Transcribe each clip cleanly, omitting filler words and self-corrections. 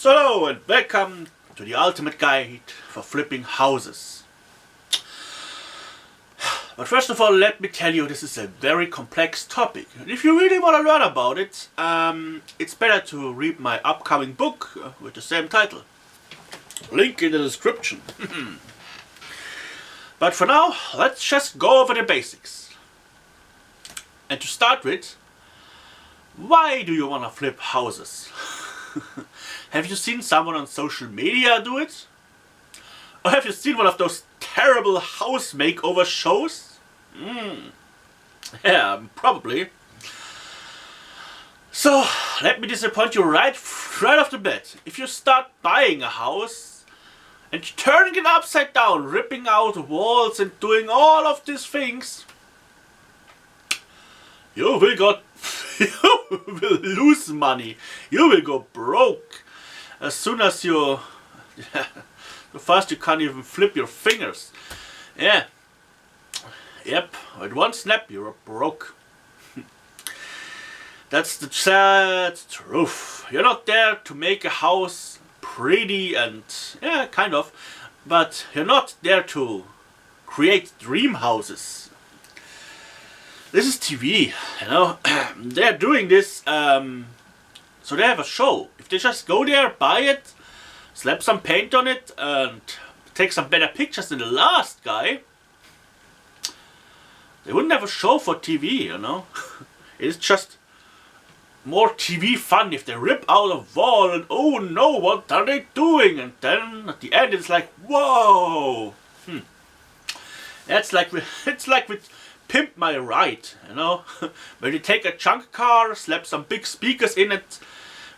So hello and welcome to the ultimate guide for flipping houses. But first of all, let me tell you, this is a very complex topic. And if you really want to learn about it, it's better to read my upcoming book with the same title. Link in the description. But for now, let's just go over the basics. And to start with, why do you want to flip houses? Have you seen someone on social media do it? Or have you seen one of those terrible house makeover shows? Yeah, probably. So, let me disappoint you right off the bat. If you start buying a house and turning it upside down, ripping out walls and doing all of these things, you will lose money. You will go broke. As soon as you... so fast you can't even flip your fingers. Yeah. Yep. With one snap you're broke. That's the sad truth. You're not there to make a house pretty and... yeah, kind of. But you're not there to create dream houses. This is TV, you know. They're doing this, so they have a show. If they just go there, buy it, slap some paint on it, and take some better pictures than the last guy, they wouldn't have a show for TV, you know. It's just more TV fun if they rip out a wall and oh no, what are they doing? And then at the end it's like, whoa. It's like with Pimp My Ride, you know. When you take a junk car, slap some big speakers in it,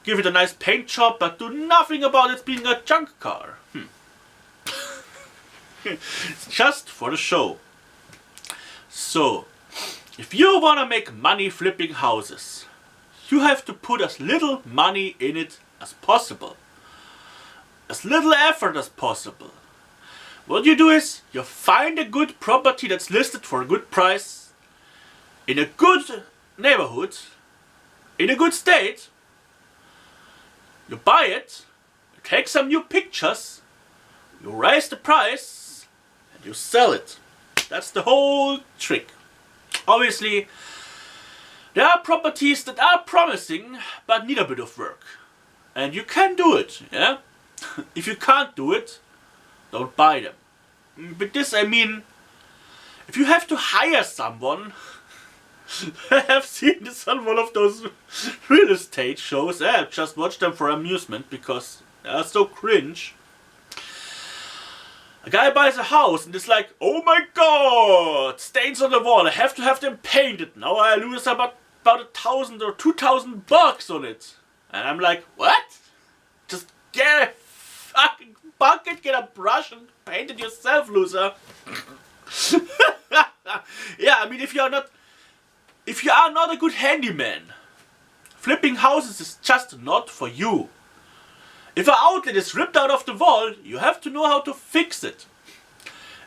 give it a nice paint job, but do nothing about it being a junk car. It's just for the show. So, if you want to make money flipping houses, you have to put as little money in it as possible. As little effort as possible. What you do is, you find a good property that's listed for a good price, in a good neighborhood, in a good state, you buy it, you take some new pictures, you raise the price, and you sell it. That's the whole trick. Obviously, there are properties that are promising, but need a bit of work. And you can do it, yeah? If you can't do it, don't buy them. With this I mean, if you have to hire someone, I have seen this on one of those real estate shows. I just watch them for amusement because they are so cringe. A guy buys a house and is like, oh my god, stains on the wall, I have to have them painted. Now I lose about 1,000 or 2,000 bucks on it. And I'm like, what? Just get a fucking bucket, get a brush and paint it yourself, loser. Yeah, I mean, if you are not a good handyman, flipping houses is just not for you. If an outlet is ripped out of the wall, you have to know how to fix it.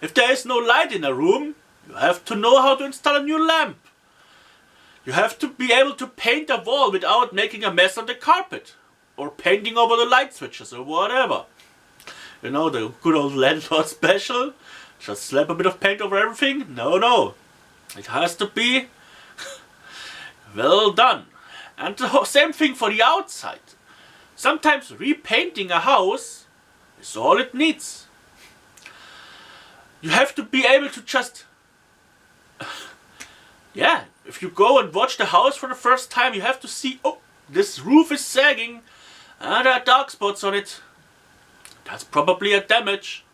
If there is no light in a room, you have to know how to install a new lamp. You have to be able to paint a wall without making a mess on the carpet, or painting over the light switches or whatever. You know, the good old landlord special. Just slap a bit of paint over everything? No. It has to be well done. And the same thing for the outside. Sometimes repainting a house is all it needs. You have to be able to just... yeah, if you go and watch the house for the first time, you have to see, oh, this roof is sagging and there are dark spots on it. That's probably a damage.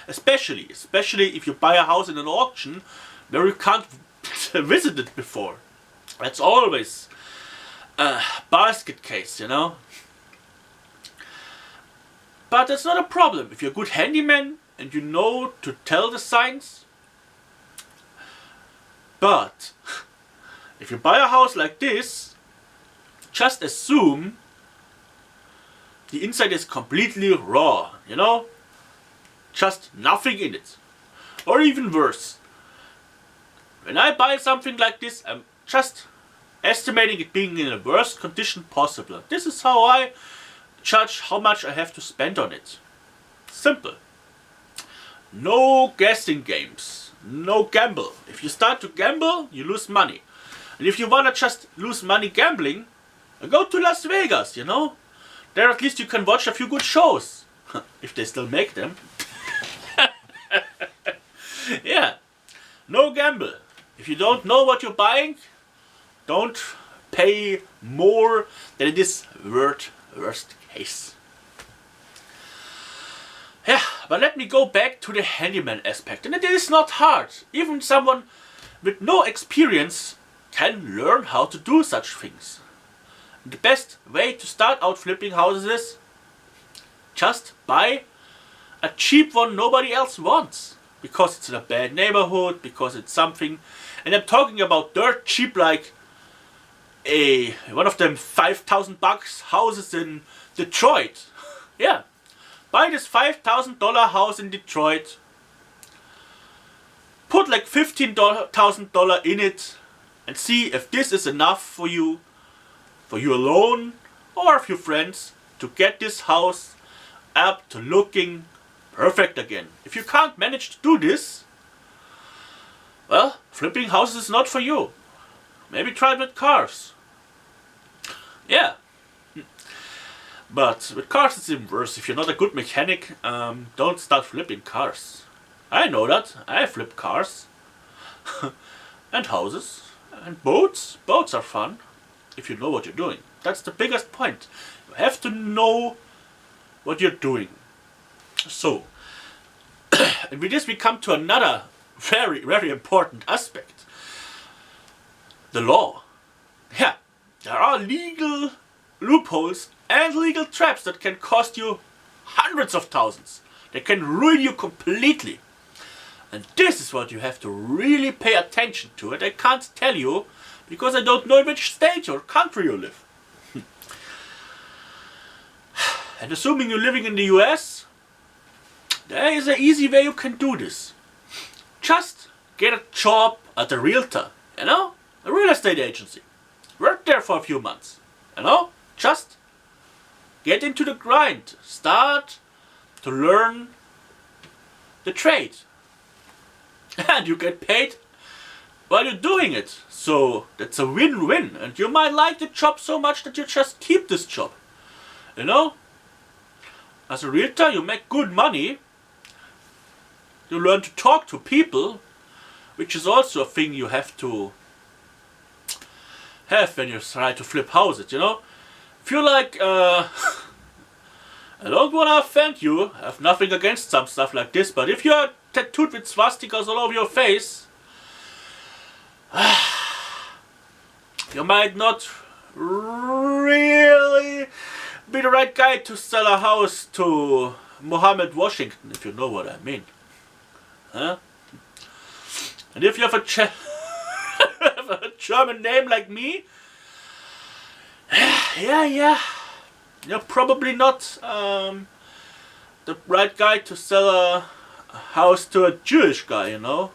Especially if you buy a house in an auction where you can't visit it before. That's always a basket case, you know. But that's not a problem. If you're a good handyman and you know to tell the signs. But if you buy a house like this, just assume the inside is completely raw, you know? Just nothing in it. Or even worse. When I buy something like this, I'm just estimating it being in the worst condition possible. This is how I judge how much I have to spend on it. Simple. No guessing games. No gamble. If you start to gamble, you lose money. And if you wanna just lose money gambling, go to Las Vegas, you know? There at least you can watch a few good shows. If they still make them. Yeah. No gamble. If you don't know what you're buying, don't pay more than it is worth, worst case. Yeah, but let me go back to the handyman aspect. And it is not hard. Even someone with no experience can learn how to do such things. And the best way to start out flipping houses is just buy a cheap one nobody else wants. Because it's in a bad neighborhood, because it's something. And I'm talking about dirt cheap, like one of them $5,000 houses in Detroit. Yeah. Buy this $5,000 house in Detroit. Put like $15,000 in it and see if this is enough for you alone or a few friends to get this house up to looking perfect again. If you can't manage to do this, well, flipping houses is not for you. Maybe try it with cars. Yeah. But with cars it's even worse. If you're not a good mechanic, don't start flipping cars. I know that. I flip cars. And houses. And boats. Boats are fun. If you know what you're doing. That's the biggest point. You have to know what you're doing. So, and with this we come to another very, very important aspect. The law. Yeah. There are legal loopholes and legal traps that can cost you hundreds of thousands. They can ruin you completely. And this is what you have to really pay attention to. And I can't tell you because I don't know in which state or country you live. And assuming you're living in the US, there is an easy way you can do this. Just get a job at a realtor, you know? A real estate agency. Work there for a few months, you know? Just get into the grind. Start to learn the trade. And you get paid while you're doing it. So that's a win-win. And you might like the job so much that you just keep this job. You know? As a realtor you make good money. You learn to talk to people, which is also a thing you have to have when you try to flip houses, you know? If you're like, I don't want to offend you, I have nothing against some stuff like this, but if you're tattooed with swastikas all over your face, you might not really be the right guy to sell a house to Mohammed Washington, if you know what I mean. Huh? And if you have a German name like me, yeah, you're probably not the right guy to sell a house to a Jewish guy, you know?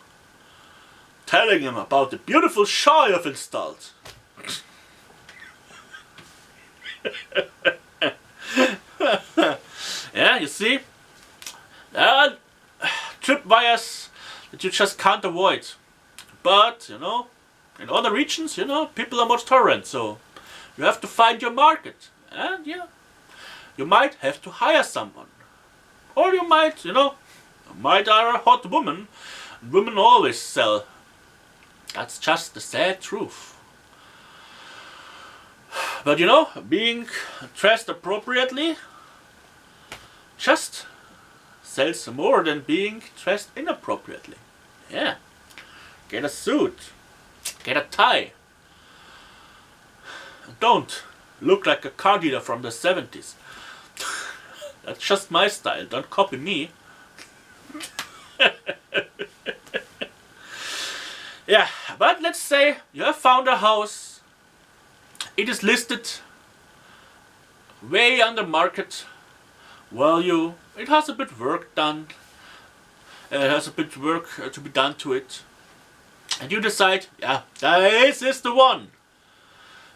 Telling him about the beautiful shower you've installed. Yeah, you see? There are tripwires that you just can't avoid. But, you know, in other regions, you know, people are more tolerant, so you have to find your market. And yeah, you might have to hire someone. Or you might, you know, might hire a hot woman. Women always sell. That's just the sad truth. But you know, being dressed appropriately just sells more than being dressed inappropriately. Yeah. Get a suit. Get a tie. Don't look like a car dealer from the 70s. That's just my style. Don't copy me. Yeah, but let's say you have found a house. It is listed way under market value. It has a bit work done. It has a bit work to be done to it. And you decide, yeah, this is the one.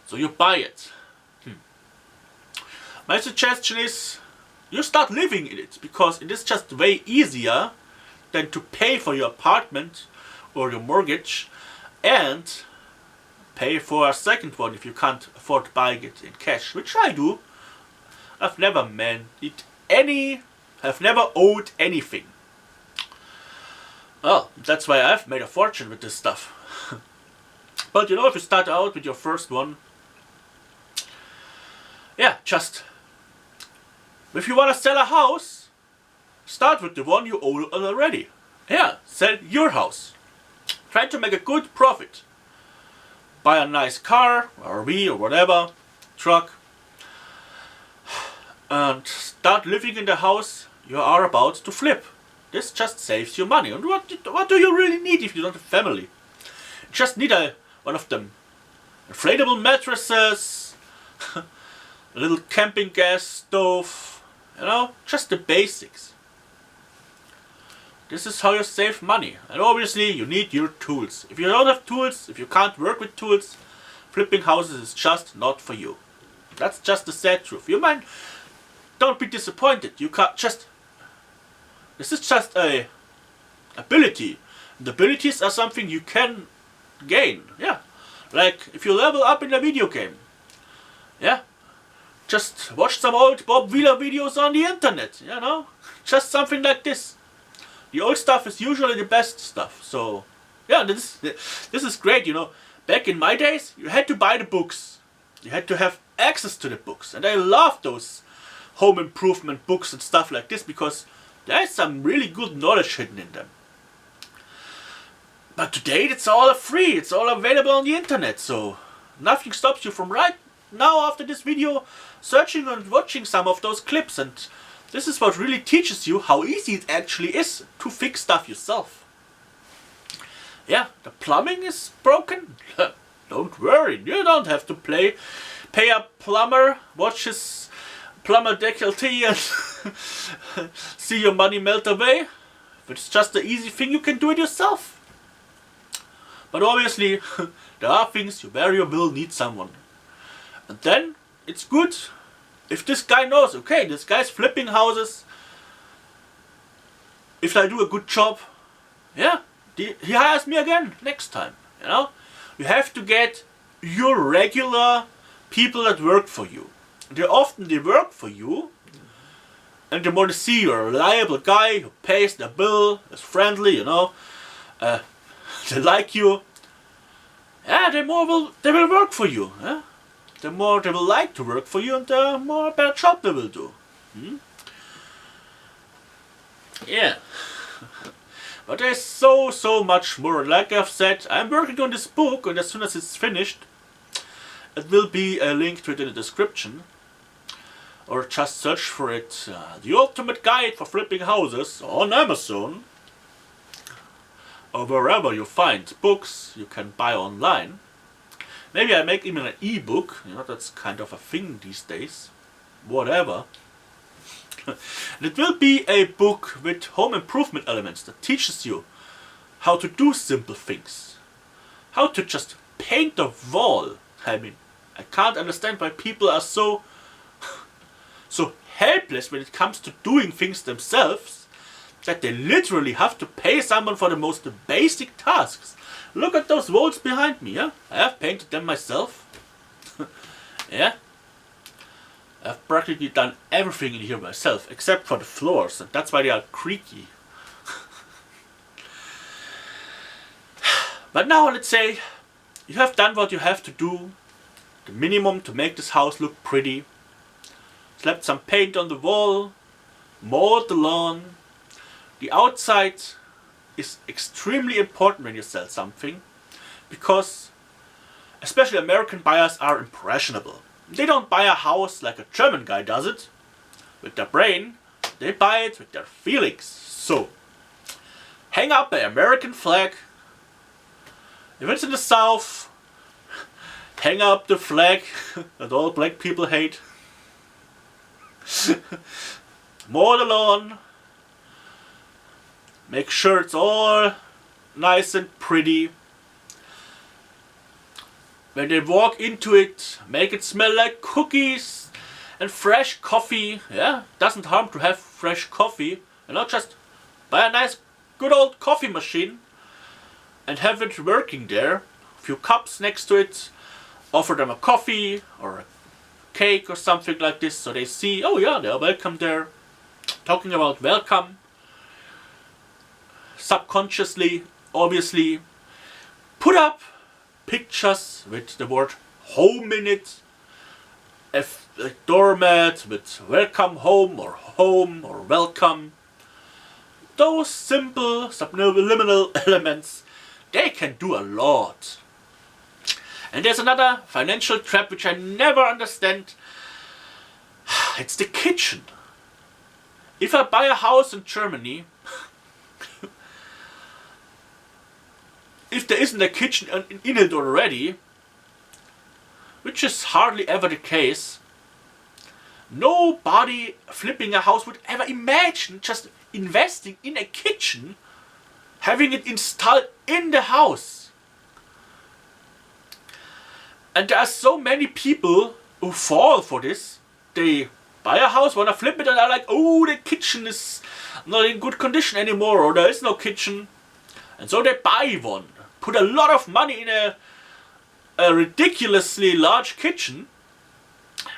So you buy it. My suggestion is you start living in it, because it is just way easier than to pay for your apartment or your mortgage and pay for a second one if you can't afford buying it in cash, which I do. I've never I've never owed anything. Well, that's why I've made a fortune with this stuff. But if you start out with your first one, yeah, just if you want to sell a house, start with the one you own already. Yeah, sell your house. Try to make a good profit. Buy a nice car, RV or whatever, truck, and start living in the house you are about to flip. This just saves you money. And what do you really need if you don't have family? You just need one of them inflatable mattresses, a little camping gas stove, just the basics. This is how you save money. And obviously you need your tools. If you don't have tools, if you can't work with tools, flipping houses is just not for you. That's just the sad truth. Don't be disappointed. You can't just... This is just a ability. And abilities are something you can gain. Yeah. Like if you level up in a video game. Yeah. Just watch some old Bob Wheeler videos on the internet. Just something like this. The old stuff is usually the best stuff. So, yeah, this is great, Back in my days, you had to buy the books. You had to have access to the books. And I love those home improvement books and stuff like this, because there is some really good knowledge hidden in them. But today, it's all free. It's all available on the internet. So, nothing stops you from right now, after this video, searching and watching some of those clips. And this is what really teaches you how easy it actually is to fix stuff yourself. Yeah, the plumbing is broken. Don't worry, you don't have to pay a plumber, watch his plumber decolleté and see your money melt away. It's just an easy thing, you can do it yourself. But obviously, there are things where you will need someone. And then, it's good if this guy knows, okay, this guy's flipping houses. If I do a good job, yeah, he hires me again next time, You have to get your regular people that work for you. They work for you, and the more they see you're a reliable guy who pays their bill, is friendly, they like you, yeah, the more they will work for you, yeah? The more they will like to work for you, and the more better job they will do. Yeah. But there's so much more. Like I've said, I'm working on this book, and as soon as it's finished, it will be a link to it in the description. Or just search for it. The Ultimate Guide for Flipping Houses on Amazon. Or wherever you find books you can buy online. Maybe I make even an e-book, that's kind of a thing these days. Whatever. And it will be a book with home improvement elements that teaches you how to do simple things. How to just paint a wall. I can't understand why people are so helpless when it comes to doing things themselves, that they literally have to pay someone for the most basic tasks. Look at those walls behind me, yeah? I have painted them myself. Yeah? I've practically done everything in here myself, except for the floors, and that's why they are creaky. But now let's say you have done what you have to do, the minimum to make this house look pretty. Slapped some paint on the wall, mowed the lawn. The outside is extremely important when you sell something, because especially American buyers are impressionable. They don't buy a house like a German guy does it, with their brain. They buy it with their feelings. So, hang up the American flag. If it's in the South, hang up the flag that all black people hate. Mow the lawn. Make sure it's all nice and pretty. When they walk into it, make it smell like cookies And fresh coffee, yeah, doesn't harm to have fresh coffee. And not just buy a nice good old coffee machine and have it working there. A few cups next to it, offer them a coffee or a cake or something like this so they see, oh yeah, they're welcome there. Talking about welcome. Subconsciously, obviously, put up pictures with the word home in it. A doormat with welcome home or welcome. Those simple subliminal elements, they can do a lot. And there's another financial trap which I never understand. It's the kitchen. If I buy a house in Germany, if there isn't a kitchen in it already, which is hardly ever the case, nobody flipping a house would ever imagine just investing in a kitchen, having it installed in the house. And there are so many people who fall for this. They buy a house, wanna flip it, and are like, oh, the kitchen is not in good condition anymore, or there is no kitchen. And so they buy one, put a lot of money in a ridiculously large kitchen,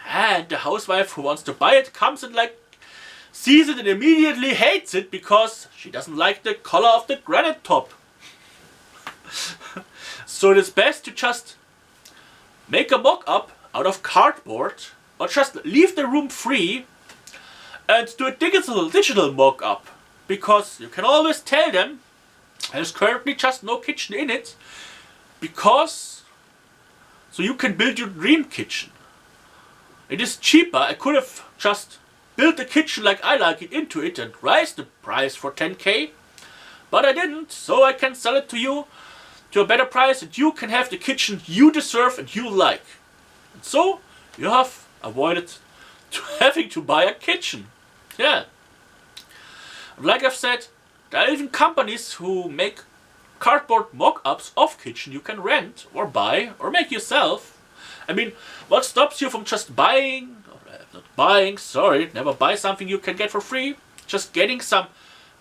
and the housewife who wants to buy it comes and like sees it and immediately hates it because she doesn't like the color of the granite top. So it is best to just make a mock-up out of cardboard, or just leave the room free and do a digital mock-up, because you can always tell them there's currently just no kitchen in it, because so you can build your dream kitchen. It is cheaper. I could have just built the kitchen like I like it into it and raised the price for 10k, but I didn't, so I can sell it to you to a better price and you can have the kitchen you deserve and you like. And so you have avoided having to buy a kitchen. Yeah. Like I've said, there are even companies who make cardboard mock-ups of kitchen you can rent or buy or make yourself. I mean, what stops you from just buying, never buy something you can get for free, just getting some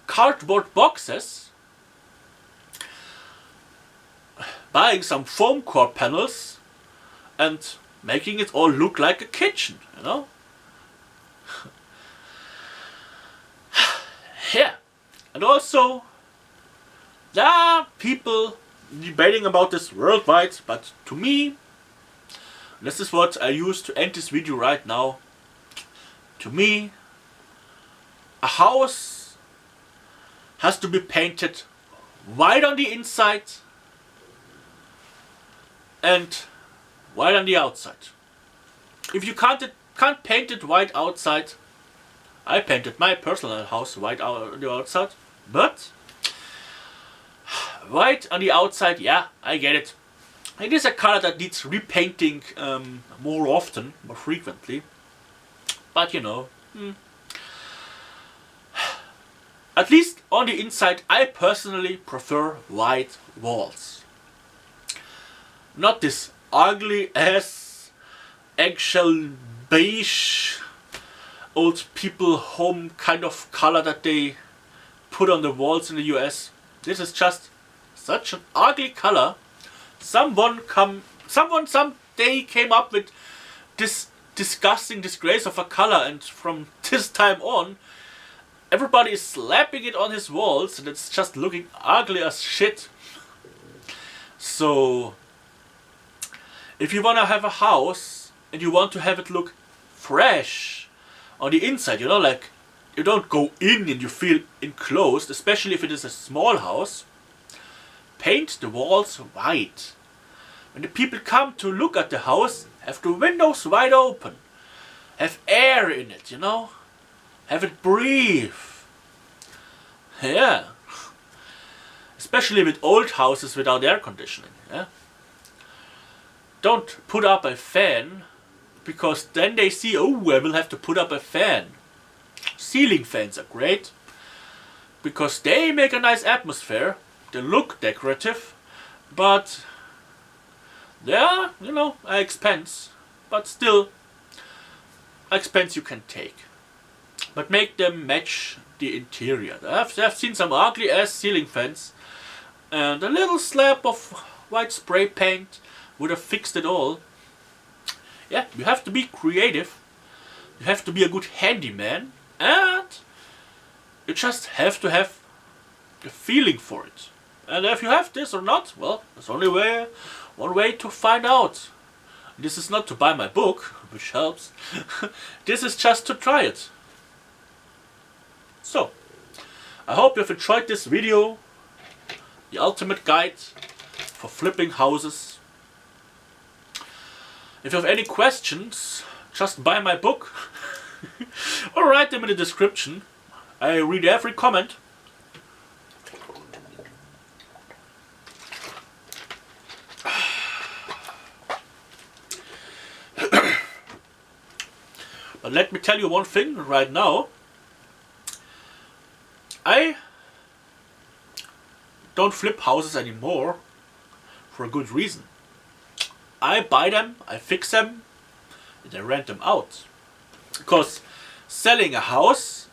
cardboard boxes, buying some foam core panels and making it all look like a kitchen, you know? Yeah. And also, there are people debating about this worldwide, but to me, this is what I use to end this video right now. To me, a house has to be painted white on the inside and white on the outside. If you can't paint it white outside, I painted my personal house white on the outside, but white on the outside, yeah, I get it. It is a color that needs repainting more often, more frequently. But you know, at least on the inside, I personally prefer white walls. Not this ugly ass eggshell beige old people home kind of color that they put on the walls in the US. This is just such an ugly color. Someone someday came up with this disgusting disgrace of a color, and from this time on everybody is slapping it on his walls and it's just looking ugly as shit. So if you want to have a house and you want to have it look fresh on the inside, you know, like you don't go in and you feel enclosed, especially if it is a small house, paint the walls white. When the people come to look at the house, have the windows wide open, have air in it, you know, have it breathe. Yeah. Especially with old houses without air conditioning. Yeah. Don't put up a fan, because then they see, oh, I will have to put up a fan. Ceiling fans are great because they make a nice atmosphere. They look decorative, but they are, you know, an expense. But still, expense you can take. But make them match the interior. I've seen some ugly ass ceiling fans, and a little slab of white spray paint would have fixed it all. Yeah, you have to be creative. You have to be a good handyman, and you just have to have the feeling for it. And if you have this or not, well, there's only one way to find out. This is not to buy my book, which helps. This is just to try it. So, I hope you've enjoyed this video. The ultimate guide for flipping houses. If you have any questions, just buy my book. Or write them in the description. I read every comment. But let me tell you one thing right now. I don't flip houses anymore for a good reason. I buy them, I fix them, and I rent them out. Because selling a house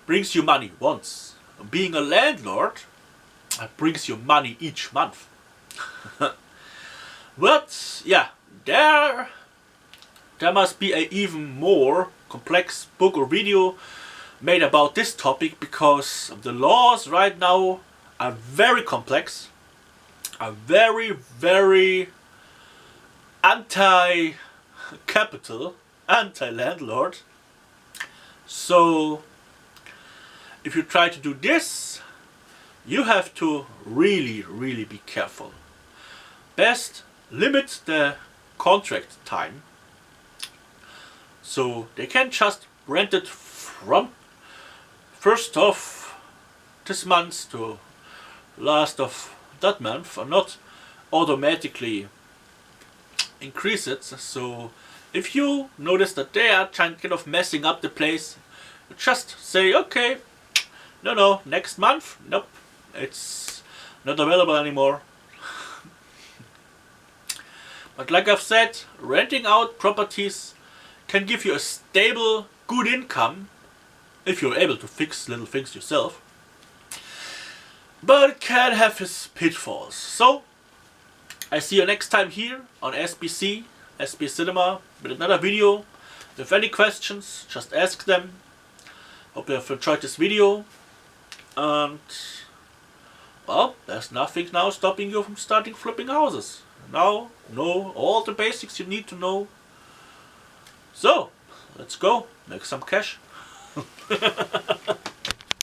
brings you money once. Being a landlord brings you money each month. But yeah, there must be an even more complex book or video made about this topic, because the laws right now are very complex, are very, very anti-capital, anti-landlord. So if you try to do this, you have to really, really be careful. Best limit the contract time, so they can just rent it from 1st of this month to last of that month, and not automatically increase it. So if you notice that they are kind of messing up the place, you just say, okay, no, next month, nope, it's not available anymore. But like I've said, renting out properties can give you a stable, good income if you're able to fix little things yourself. But it can have its pitfalls. So, I see you next time here on SBC Cinema, with another video. If you have any questions, just ask them. Hope you have enjoyed this video. And, well, there's nothing now stopping you from starting flipping houses. Now, know all the basics you need to know. So, let's go, make some cash.